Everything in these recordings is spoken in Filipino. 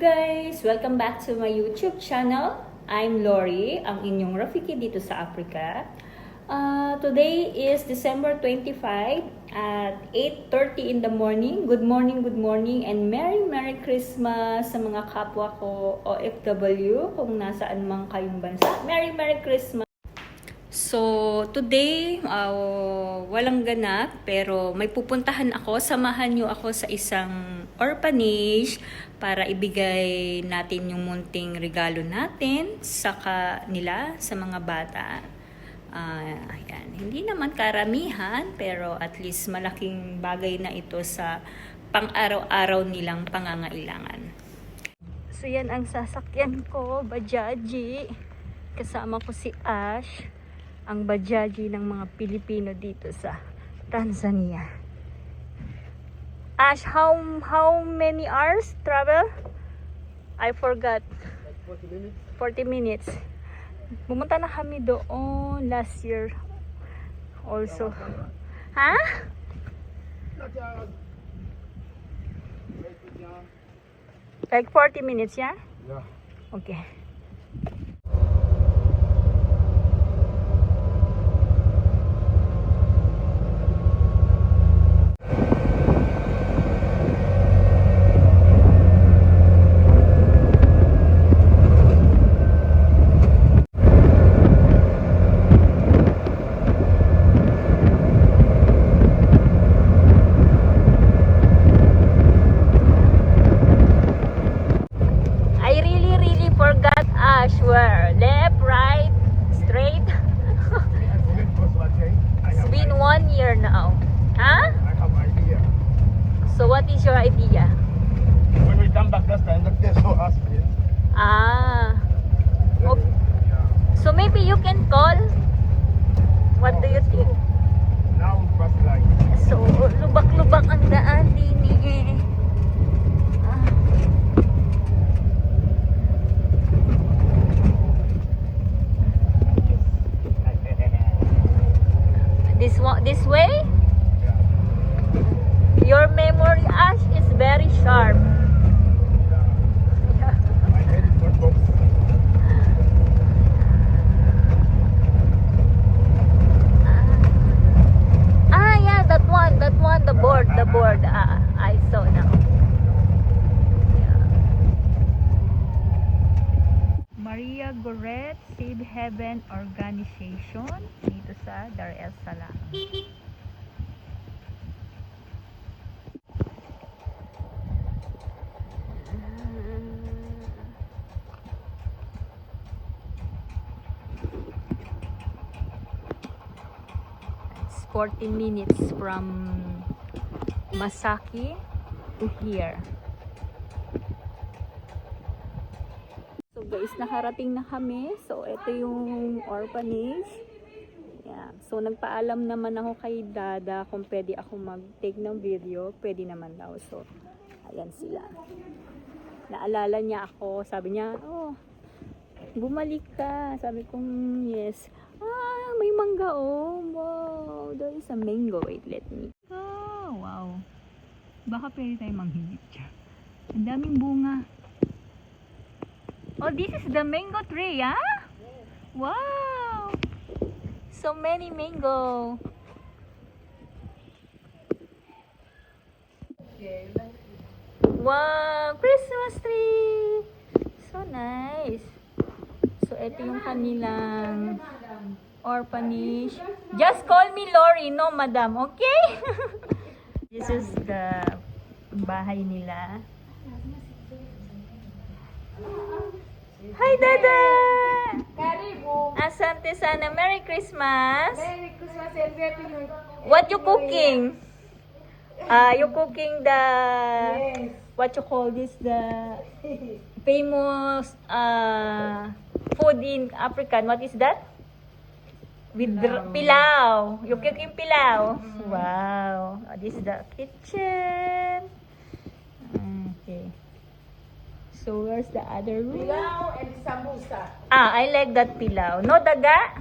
guys! Welcome back to my YouTube channel. I'm Lori, ang inyong Rafiki dito sa Africa. Today is December 25 at 8:30 in the morning. Good morning, and Merry Christmas sa mga kapwa ko OFW kung nasaan mang kayong bansa. Merry Christmas! So, today, walang ganap, pero may pupuntahan ako. Samahan nyo ako sa isang orphanage para ibigay natin yung munting regalo natin sa kanila, sa mga bata. Ayan. Hindi naman karamihan, pero at least malaking bagay na ito sa pang-araw-araw nilang pangangailangan. So, yan ang sasakyan ko, Bajaji. Kasama ko si Ash, ang Bajaji ng mga Pilipino dito sa Tanzania. Ash, how many hours travel? I forgot. 40 minutes. 40 minutes. Pumunta na kami doon last year also. Ha? Like 40 minutes, yeah? Yeah. Okay. Where? Left, right, straight? It's been 1 year now. Huh? I have idea. So what is your idea? When we come back last time, they saw us here. Ah. Okay. Yeah. So maybe you can call. What do you think? Now we pass like. So lubak-lubak ang daan din eh. This way? Yeah. Your memory, Ash, is very sharp. Yeah. I made it for books. Yeah, that one, the board. I saw now. Yeah. Maria Goret Save Heaven Organization dito sa Dar es Salaam. It's 14 minutes from Masaki to here. So guys, nakarating na kami. So ito yung orphanage. Yeah. So nagpaalam naman ako kay Dada kung pwede ako mag-take ng video. Pwede naman daw. So ayan sila. Naalala niya ako. Sabi niya, oh, bumalik ka. Sabi kong yes. May mangga oh. Wow. There is a mango. Wait, let me. Oh, wow. Baka pwede tayo manghigit siya. Ang daming bunga. Oh, this is the mango tree, yeah? Yes. Wow! So many mango. Wow! Christmas tree! So nice. So, ito yung kanilang orphanage. Just call me Lori, no madam, okay? This is the bahay nila. Hi, Dada! Karibu. Asante sana. Merry Christmas! Merry Christmas and Happy New Year. What you cooking? You cooking the... Yes. What you call this? The famous food in African. What is that? With pilau. You cooking pilau? Wow. This is the kitchen. Okay. So where's the other room? Pilau and samosa. I like that pilau. No daga?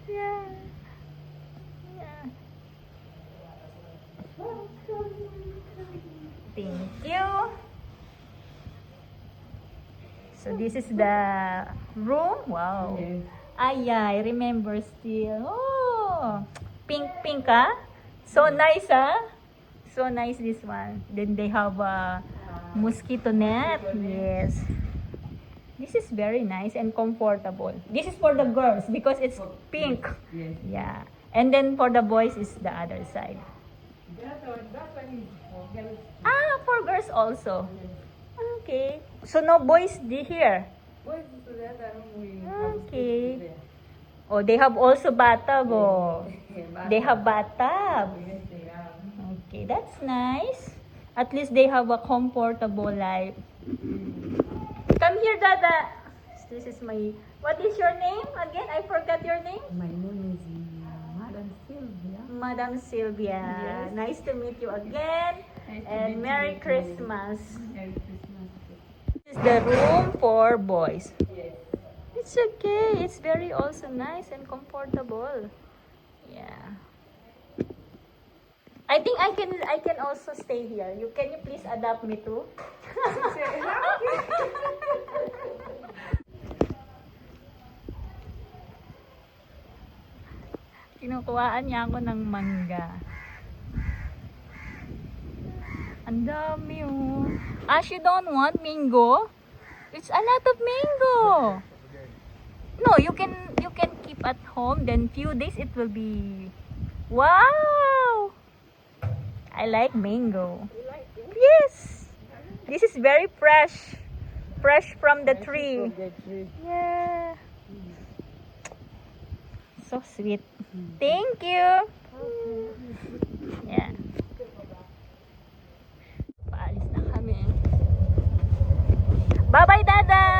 Yeah. Yeah. Thank you. So this is the room. Wow. Ay, I remember still. Oh, pink, ah. So nice, ah. So nice this one. Then they have a mosquito net. Yes. This is very nice and comfortable. This is for the girls because it's pink. Yeah. And then for the boys is the other side. Ah, for girls also. Okay. So no boys here. Okay. Oh, they have also bathtub. Oh. They have bathtub. Okay, that's nice. At least they have a comfortable life. Come here, Dada. This is my... What is your name again? I forgot your name. My name is Madam Sylvia. Madam Sylvia. Yes. Nice to meet you again. And Merry Christmas. Merry Christmas. This is the room for boys. It's okay. It's very also nice and comfortable. Yeah. I think I can also stay here. Can you please adopt me too? Kinukuhaan niya ako ng mangga. Ang dami oh. Ash, you don't want mango? It's a lot of mango. No, you can keep at home. Then few days it will be. Wow! I like mango. Yes. This is very fresh. Fresh from the tree. Yeah. So sweet. Thank you. Yeah. Paalis na kami. Bye-bye, Dada!